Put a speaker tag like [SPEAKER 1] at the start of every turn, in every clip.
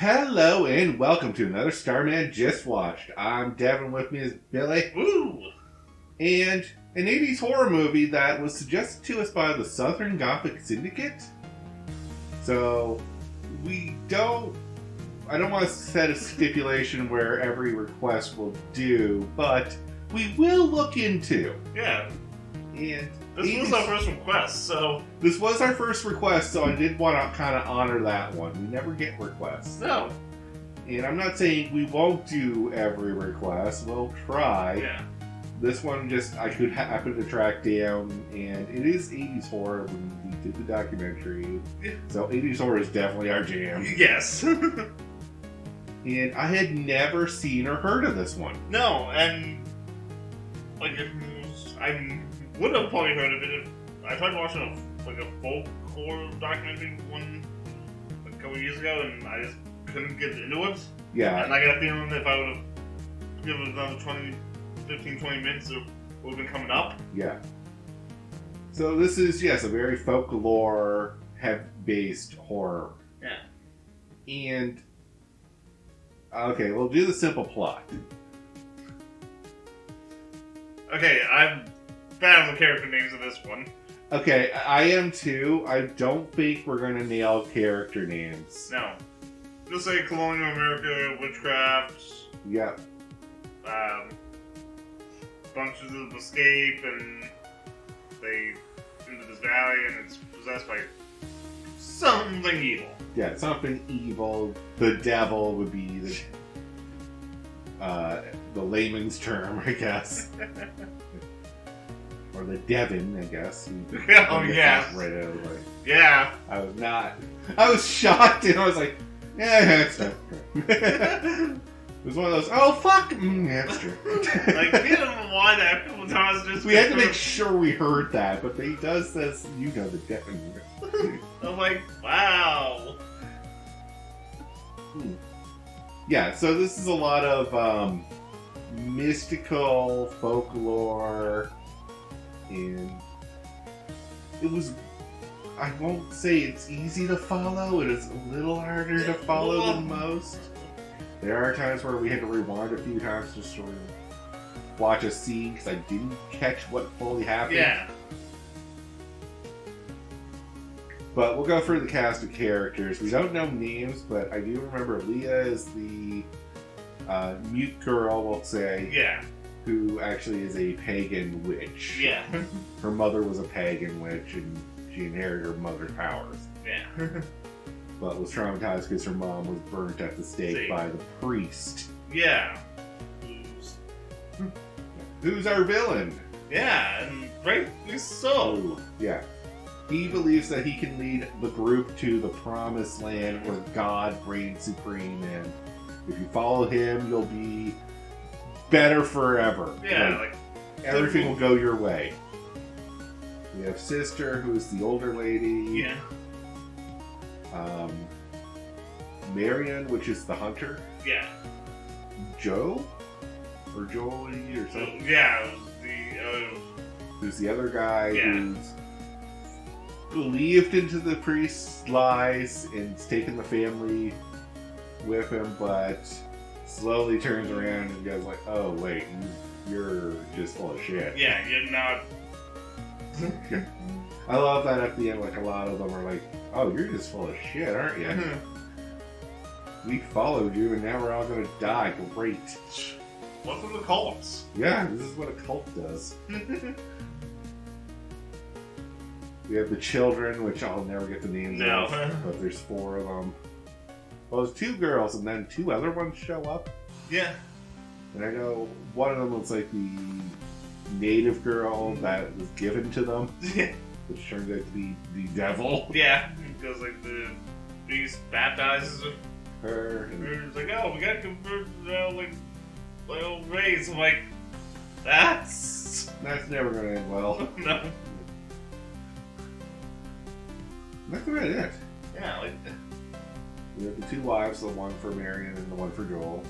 [SPEAKER 1] Hello and welcome to another Starman Just Watched. I'm Devin, with me is Billy.
[SPEAKER 2] Woo!
[SPEAKER 1] And an 80s horror movie that was suggested to us by the Southern Gothic Syndicate. So, I don't want to set a stipulation where every request will do, but we will look into.
[SPEAKER 2] Yeah.
[SPEAKER 1] And
[SPEAKER 2] this was our first request, so...
[SPEAKER 1] This was our first request, so I did want to kind of honor that one. We never get requests.
[SPEAKER 2] No.
[SPEAKER 1] And I'm not saying we won't do every request. We'll try.
[SPEAKER 2] Yeah.
[SPEAKER 1] This one I could happen to track down, and it is 80s horror when we did the documentary. So 80s horror is definitely our jam.
[SPEAKER 2] Yes.
[SPEAKER 1] And I had never seen or heard of this one.
[SPEAKER 2] No, and... I would have probably heard of it if I tried watching a folk horror documentary one a couple years ago, and I just couldn't get into it.
[SPEAKER 1] Yeah.
[SPEAKER 2] And I got a feeling if I would have given it another 20 minutes, it would have been coming up.
[SPEAKER 1] Yeah. So this is, yes, a very folklore-based horror.
[SPEAKER 2] Yeah.
[SPEAKER 1] And, okay, we'll do the simple plot.
[SPEAKER 2] Okay, I'm bad on the character names of this one.
[SPEAKER 1] Okay, I am too. I don't think we're going to nail character names.
[SPEAKER 2] No. Just say colonial America, witchcraft.
[SPEAKER 1] Yep.
[SPEAKER 2] Bunches of them escape, and they into this valley, and it's possessed by something evil.
[SPEAKER 1] Yeah, something evil. The devil would be the layman's term, I guess. Or the Devin, I guess.
[SPEAKER 2] Oh, yeah.
[SPEAKER 1] Right out of the way.
[SPEAKER 2] Yeah.
[SPEAKER 1] I was shocked, and I was like, yeah, that's true. It was one of those, oh, fuck, that's true.
[SPEAKER 2] Like, we don't know why that couple times just...
[SPEAKER 1] We had to make sure we heard that, but he does says, you know, the Devin.
[SPEAKER 2] I'm like, wow.
[SPEAKER 1] Yeah, so this is a lot of mystical folklore, and it was, I won't say it's easy to follow, it is a little harder to follow than most. There are times where we had to rewind a few times to sort of watch a scene because I didn't catch what fully happened.
[SPEAKER 2] Yeah.
[SPEAKER 1] But we'll go through the cast of characters. We don't know names, but I do remember Leah is the mute girl, we'll say.
[SPEAKER 2] Yeah.
[SPEAKER 1] Who actually is a pagan witch.
[SPEAKER 2] Yeah.
[SPEAKER 1] Her mother was a pagan witch, and she inherited her mother's powers.
[SPEAKER 2] Yeah.
[SPEAKER 1] But was traumatized because her mom was burnt at the stake by the priest.
[SPEAKER 2] Yeah.
[SPEAKER 1] Who's our villain?
[SPEAKER 2] Yeah, and rightly so.
[SPEAKER 1] Ooh, yeah. He believes that he can lead the group to the promised land where God reigns supreme, and if you follow him, you'll be better forever.
[SPEAKER 2] Yeah, like
[SPEAKER 1] everything will go your way. We have Sister, who's the older lady.
[SPEAKER 2] Yeah.
[SPEAKER 1] Marion, which is the hunter.
[SPEAKER 2] Yeah.
[SPEAKER 1] Joe? Or Joey or something?
[SPEAKER 2] Yeah,
[SPEAKER 1] who's the other guy
[SPEAKER 2] yeah.
[SPEAKER 1] who's believed into the priest's lies and has taken the family with him, but slowly turns around and goes like, oh wait, you're just full of shit.
[SPEAKER 2] Yeah, you're not...
[SPEAKER 1] I love that at the end, like a lot of them are like, oh, you're just full of shit, aren't you? We followed you and now we're all gonna die. Great.
[SPEAKER 2] Welcome to cults.
[SPEAKER 1] Yeah, this is what a cult does. We have the children, which I'll never get the names of, but there's 4 of them. Well, there's 2 girls, and then 2 other ones show up.
[SPEAKER 2] Yeah.
[SPEAKER 1] And I know one of them looks like the native girl that was given to them, which turns out to be the devil.
[SPEAKER 2] Yeah, because like the beast baptizes
[SPEAKER 1] her. And
[SPEAKER 2] it's like, oh, we gotta convert like old race. I'm like, that's
[SPEAKER 1] never gonna end well.
[SPEAKER 2] No.
[SPEAKER 1] That's about it.
[SPEAKER 2] Yeah, like
[SPEAKER 1] we have the 2 wives, the one for Marion and the one for Joel.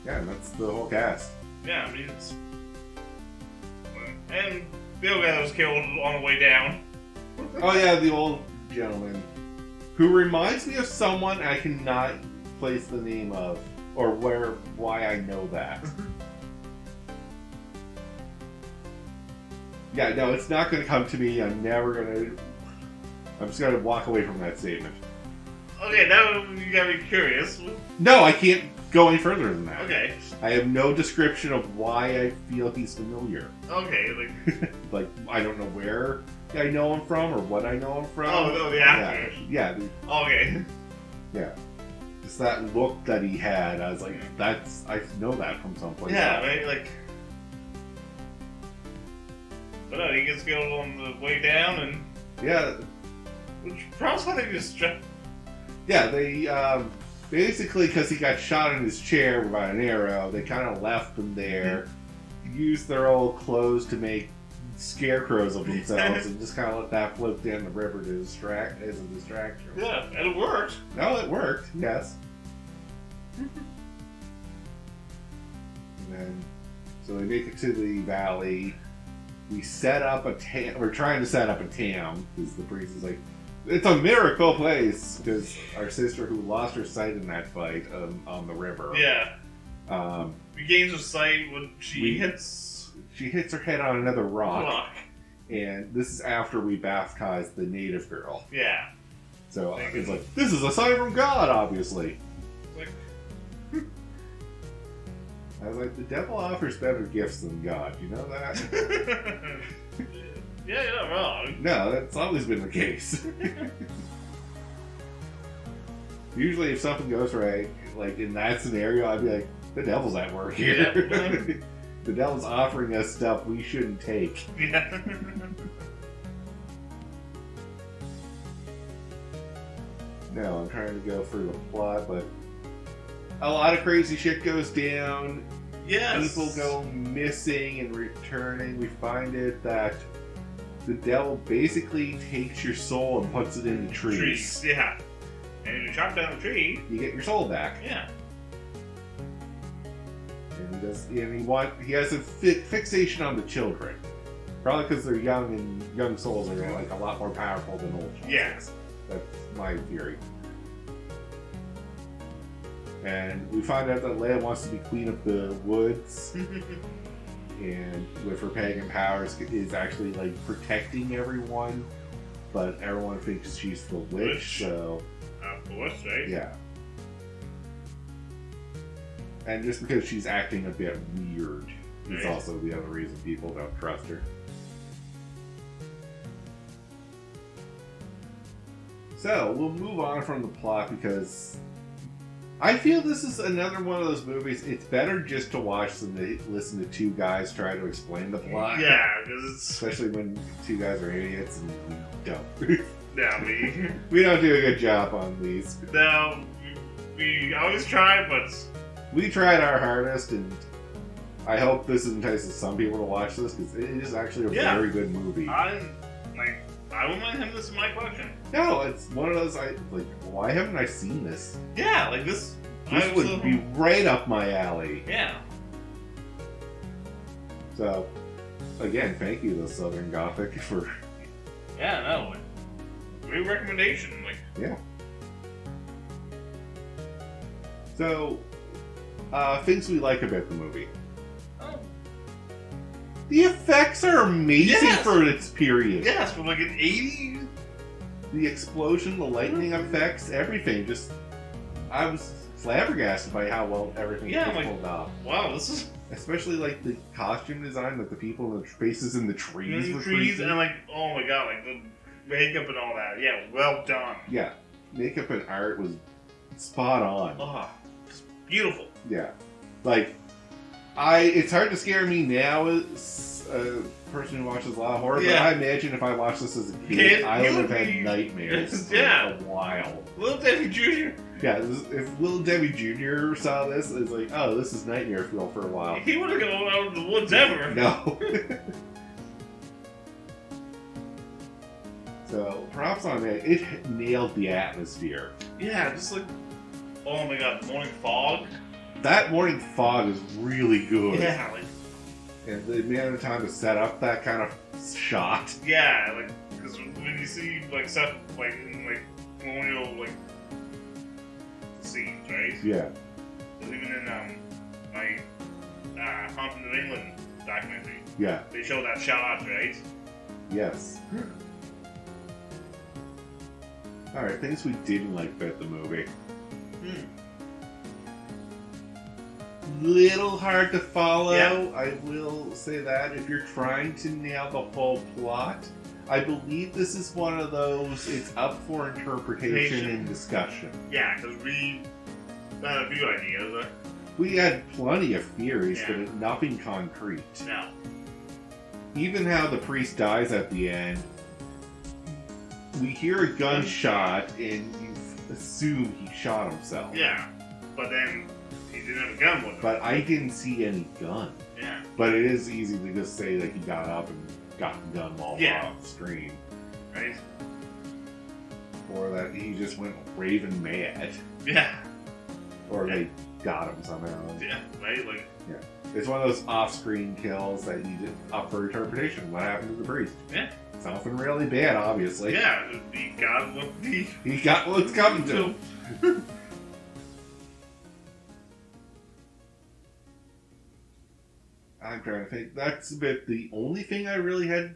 [SPEAKER 1] Yeah, and that's the whole cast.
[SPEAKER 2] Yeah, I mean it's and the old guy that was killed on the way down.
[SPEAKER 1] Oh yeah, the old gentleman who reminds me of someone I cannot place the name of or why I know that. Yeah, no, it's not going to come to me. I'm just going to walk away from that statement.
[SPEAKER 2] Okay, now you gotta be curious.
[SPEAKER 1] No, I can't go any further than that.
[SPEAKER 2] Okay.
[SPEAKER 1] I have no description of why I feel he's familiar.
[SPEAKER 2] Okay, like...
[SPEAKER 1] Like, I don't know where I know him from or what I know him from.
[SPEAKER 2] Oh, the actor.
[SPEAKER 1] Yeah.
[SPEAKER 2] Okay.
[SPEAKER 1] Yeah. Just that look that he had, I was like, I know that from someplace.
[SPEAKER 2] Yeah, right? Like... But no, he gets killed on the way down, and...
[SPEAKER 1] Yeah.
[SPEAKER 2] Which props how they just...
[SPEAKER 1] Yeah, they, basically, because he got shot in his chair by an arrow, they kind of left him there, used their old clothes to make scarecrows of themselves, and just kind of let that float down the river as a distraction.
[SPEAKER 2] Yeah, and it worked.
[SPEAKER 1] No, it worked, yes. And then, so they make it to the valley. We set up we're trying to set up a town, because the priest is like, it's a miracle place, because our sister who lost her sight in that fight on the river.
[SPEAKER 2] Yeah. Regains her sight when she
[SPEAKER 1] hits her head on another rock. And this is after we baptized the native girl.
[SPEAKER 2] Yeah.
[SPEAKER 1] So it's like, this is a sign from God, obviously.
[SPEAKER 2] Like...
[SPEAKER 1] I was like, the devil offers better gifts than God. You know that?
[SPEAKER 2] Yeah, you're not wrong.
[SPEAKER 1] No, that's always been the case. Usually if something goes right, like in that scenario, I'd be like, the devil's at work here.
[SPEAKER 2] Yep.
[SPEAKER 1] The devil's offering us stuff we shouldn't take.
[SPEAKER 2] Yeah.
[SPEAKER 1] No, I'm trying to go through the plot, but a lot of crazy shit goes down.
[SPEAKER 2] Yes.
[SPEAKER 1] People go missing and returning. We find it that the devil basically takes your soul and puts it in the trees.
[SPEAKER 2] Yeah. And if you chop down the tree,
[SPEAKER 1] you get your soul back.
[SPEAKER 2] Yeah.
[SPEAKER 1] And he has a fixation on the children. Probably because they're young, and young souls are like a lot more powerful than old souls.
[SPEAKER 2] Yes.
[SPEAKER 1] That's my theory. And we find out that Leia wants to be queen of the woods. And with her pagan powers is actually like protecting everyone, but everyone thinks she's the witch. So
[SPEAKER 2] the witch, right?
[SPEAKER 1] Yeah. And just because she's acting a bit weird is also the other reason people don't trust her. So we'll move on from the plot because I feel this is another one of those movies. It's better just to watch than to listen to two guys try to explain the plot.
[SPEAKER 2] Yeah, because
[SPEAKER 1] especially when two guys are idiots and we don't.
[SPEAKER 2] Yeah,
[SPEAKER 1] we don't do a good job on these.
[SPEAKER 2] No, we always try, but
[SPEAKER 1] we tried our hardest, and I hope this entices some people to watch this because it is actually a very good movie.
[SPEAKER 2] I wouldn't mind him. This is my question.
[SPEAKER 1] No, it's one of those. Why haven't I seen this?
[SPEAKER 2] Yeah, like this.
[SPEAKER 1] This would be right up my alley.
[SPEAKER 2] Yeah.
[SPEAKER 1] So, again, thank you to Southern Gothic for.
[SPEAKER 2] Yeah, no, great recommendation. Like.
[SPEAKER 1] Yeah. So, things we like about the movie. The effects are amazing for its period.
[SPEAKER 2] Yes, from like an 80s.
[SPEAKER 1] The explosion, the lightning effects, everything. Just, I was flabbergasted by how well everything was pulled off.
[SPEAKER 2] Wow, this is...
[SPEAKER 1] Especially like the costume design, like the people in the faces in the trees.
[SPEAKER 2] In the trees, and like, oh my god, like the makeup and all that. Yeah, well done.
[SPEAKER 1] Yeah, makeup and art was spot on.
[SPEAKER 2] Oh, it's beautiful.
[SPEAKER 1] Yeah, like, it's hard to scare me now as a person who watches a lot of horror, but I imagine if I watched this as a kid, I would have had nightmares for a while.
[SPEAKER 2] Little Debbie Jr.
[SPEAKER 1] Yeah, if Little Debbie Jr. saw this, it's like, oh, this is nightmare fuel for a while.
[SPEAKER 2] He would have gone out of the woods ever.
[SPEAKER 1] No. So, props on it. It nailed the atmosphere.
[SPEAKER 2] Yeah, just like, oh my god, the morning fog.
[SPEAKER 1] That morning fog is really good.
[SPEAKER 2] Yeah, like...
[SPEAKER 1] And the amount of time to set up that kind of shot.
[SPEAKER 2] Yeah, like, because when you see, like, stuff, like, in, like, colonial like scenes, right?
[SPEAKER 1] Yeah.
[SPEAKER 2] Even in my Haunted New England documentary,
[SPEAKER 1] Yeah.
[SPEAKER 2] they show that shot, right?
[SPEAKER 1] Yes. Alright, things we didn't like about the movie. Little hard to follow.
[SPEAKER 2] Yeah.
[SPEAKER 1] I will say that if you're trying to nail the whole plot, I believe this is one of those. It's up for interpretation and discussion.
[SPEAKER 2] Yeah, because we had a few ideas.
[SPEAKER 1] We had plenty of theories,
[SPEAKER 2] Yeah.
[SPEAKER 1] but nothing concrete.
[SPEAKER 2] No.
[SPEAKER 1] Even how the priest dies at the end, we hear a gunshot and you assume he shot himself.
[SPEAKER 2] Yeah, but then he didn't have a gun with him.
[SPEAKER 1] But I didn't see any gun.
[SPEAKER 2] Yeah.
[SPEAKER 1] But it is easy to just say that he got up and got the gun while off screen.
[SPEAKER 2] Right?
[SPEAKER 1] Or that he just went raving mad.
[SPEAKER 2] Yeah.
[SPEAKER 1] Or they got him somehow.
[SPEAKER 2] Yeah, right? Like,
[SPEAKER 1] It's one of those off-screen kills that you did up for interpretation. What happened to the priest?
[SPEAKER 2] Yeah.
[SPEAKER 1] Something really bad, obviously.
[SPEAKER 2] yeah, he got what
[SPEAKER 1] He got what's coming to him. I'm trying to think. That's a bit the only thing I really had.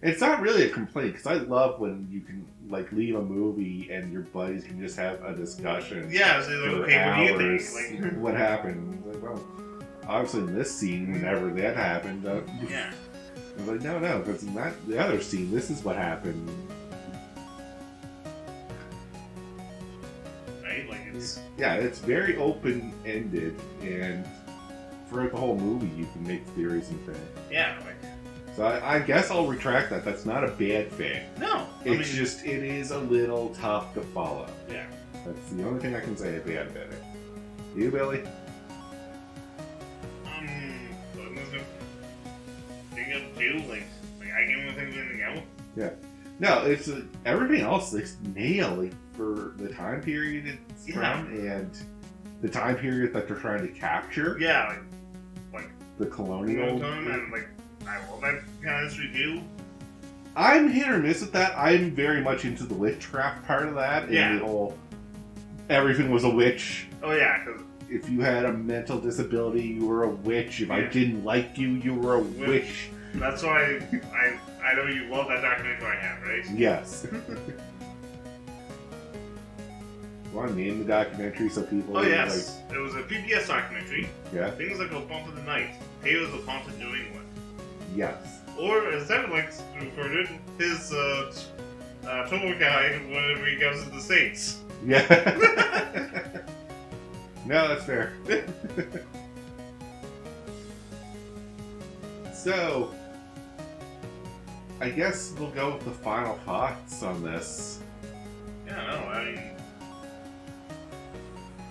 [SPEAKER 1] It's not really a complaint because I love when you can like leave a movie and your buddies can just have a discussion.
[SPEAKER 2] Yeah, so like,
[SPEAKER 1] for
[SPEAKER 2] okay, what do you
[SPEAKER 1] hours.
[SPEAKER 2] think? Like,
[SPEAKER 1] What happened? Like, well, obviously in this scene, whenever that happened,
[SPEAKER 2] yeah.
[SPEAKER 1] I was like, no, because in the other scene, this is what happened.
[SPEAKER 2] Right? Like, it's.
[SPEAKER 1] Yeah, it's very open-ended, and throughout the whole movie, you can make theories and things.
[SPEAKER 2] Yeah, like.
[SPEAKER 1] So I guess I'll retract that. That's not a bad thing.
[SPEAKER 2] No.
[SPEAKER 1] It's just, it is a little tough to follow.
[SPEAKER 2] Yeah.
[SPEAKER 1] That's the only thing I can say bad about it. You, Billy?
[SPEAKER 2] I'm just gonna think of two, like I can't think of anything else.
[SPEAKER 1] No, it's everything else is nailed for the time period it's from and the time period that they're trying to capture.
[SPEAKER 2] Yeah, like
[SPEAKER 1] The colonial.
[SPEAKER 2] and like I love that kind of history too.
[SPEAKER 1] I'm hit or miss with that. I'm very much into the witchcraft part of that.
[SPEAKER 2] Yeah.
[SPEAKER 1] And the whole everything was a witch.
[SPEAKER 2] Oh yeah, because
[SPEAKER 1] If you had a mental disability, you were a witch. If I
[SPEAKER 2] Yeah.
[SPEAKER 1] didn't like you, you were a witch.
[SPEAKER 2] that's why I know you love that documentary I have, right?
[SPEAKER 1] Yes. Want to name the documentary so people
[SPEAKER 2] Oh
[SPEAKER 1] are
[SPEAKER 2] yes, it was a PBS documentary.
[SPEAKER 1] Yeah.
[SPEAKER 2] Things like a Haunted the Night, Tales of Haunted New England,
[SPEAKER 1] Yes.
[SPEAKER 2] or as Devin likes to refer to it, his tour guide whenever he goes to the States.
[SPEAKER 1] Yeah. No, that's fair. So, I guess we'll go with the final thoughts on this.
[SPEAKER 2] Yeah, no, I mean,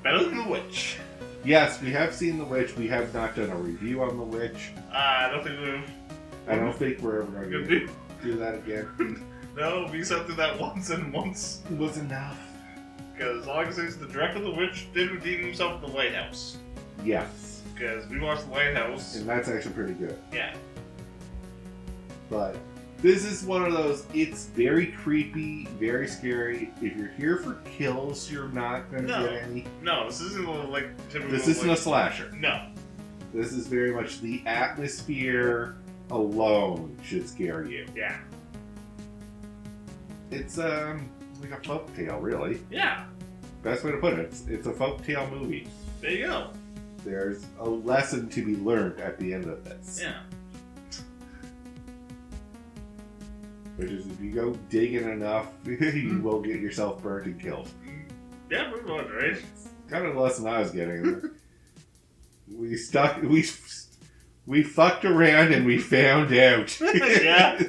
[SPEAKER 2] better than The Witch.
[SPEAKER 1] Yes, we have seen The Witch. We have not done a review on The Witch.
[SPEAKER 2] I don't think we're
[SPEAKER 1] I don't think we're ever going
[SPEAKER 2] gonna
[SPEAKER 1] to
[SPEAKER 2] do.
[SPEAKER 1] do that again.
[SPEAKER 2] No, we said through that once and once.
[SPEAKER 1] It was enough.
[SPEAKER 2] Because all I can say is the director of The Witch did redeem himself in The Lighthouse.
[SPEAKER 1] Yes.
[SPEAKER 2] Because we watched The Lighthouse.
[SPEAKER 1] And that's actually pretty good.
[SPEAKER 2] Yeah.
[SPEAKER 1] But this is one of those, it's very creepy, very scary. If you're here for kills, you're not going to
[SPEAKER 2] No.
[SPEAKER 1] get any.
[SPEAKER 2] No, this isn't like typical.
[SPEAKER 1] This isn't
[SPEAKER 2] like,
[SPEAKER 1] a slasher.
[SPEAKER 2] No.
[SPEAKER 1] This is very much the atmosphere alone should scare you.
[SPEAKER 2] Yeah.
[SPEAKER 1] It's like a folktale, really.
[SPEAKER 2] Yeah.
[SPEAKER 1] Best way to put it. It's a folktale movie.
[SPEAKER 2] There you go.
[SPEAKER 1] There's a lesson to be learned at the end of this.
[SPEAKER 2] Yeah.
[SPEAKER 1] Which is if you go digging enough, you will get yourself burnt and killed.
[SPEAKER 2] Yeah, pretty much, right?
[SPEAKER 1] Kind of the lesson I was getting. We fucked around and we found out.
[SPEAKER 2] Yeah.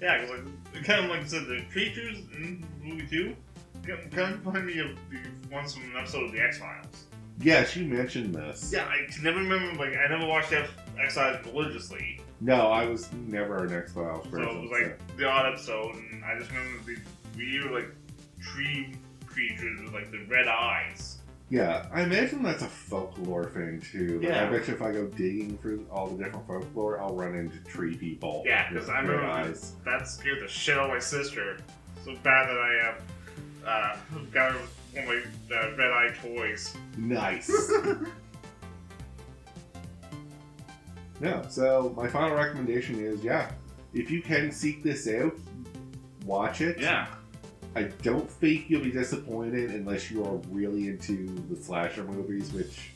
[SPEAKER 2] Yeah, because like, kind of like I said, the creatures in the movie too kind of remind me of the ones from an episode of The X-Files.
[SPEAKER 1] Yes, you mentioned this.
[SPEAKER 2] Yeah, I can never remember, like, I never watched the X-Files religiously.
[SPEAKER 1] No, I was never an X-Files person.
[SPEAKER 2] So it was like the odd episode, and I just remember the weird, like, tree creatures with, like, the red eyes.
[SPEAKER 1] Yeah, I imagine that's a folklore thing too. Like,
[SPEAKER 2] Yeah.
[SPEAKER 1] I bet you if I go digging through all the different folklore, I'll run into tree people.
[SPEAKER 2] Yeah,
[SPEAKER 1] with
[SPEAKER 2] because I
[SPEAKER 1] red
[SPEAKER 2] remember
[SPEAKER 1] eyes.
[SPEAKER 2] that scared the shit out of my sister. So bad that I got her one of my red-eye toys.
[SPEAKER 1] Nice. No, so my final recommendation is, yeah, if you can seek this out, watch it.
[SPEAKER 2] Yeah.
[SPEAKER 1] I don't think you'll be disappointed unless you are really into the slasher movies, which,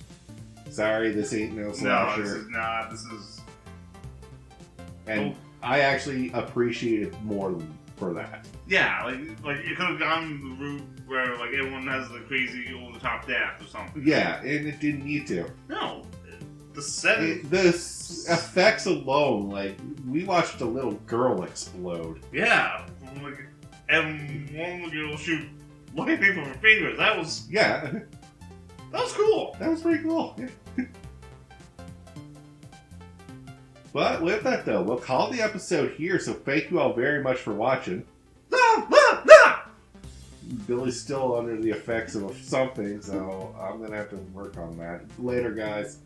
[SPEAKER 1] sorry, this ain't no slasher.
[SPEAKER 2] No, this is not. This is...
[SPEAKER 1] And I actually appreciate it more for that.
[SPEAKER 2] Yeah, like it could have gone the route where like everyone has the crazy over-the-top death or something.
[SPEAKER 1] Yeah, and it didn't need to.
[SPEAKER 2] No. The setting...
[SPEAKER 1] The effects alone, like, we watched a little girl explode.
[SPEAKER 2] Yeah. Like, and one girl shoot lightning from her fingers. That was cool.
[SPEAKER 1] That was pretty cool. Yeah. But with that, though, we'll call the episode here, so thank you all very much for watching. Billy's still under the effects of something, so I'm going to have to work on that. Later, guys.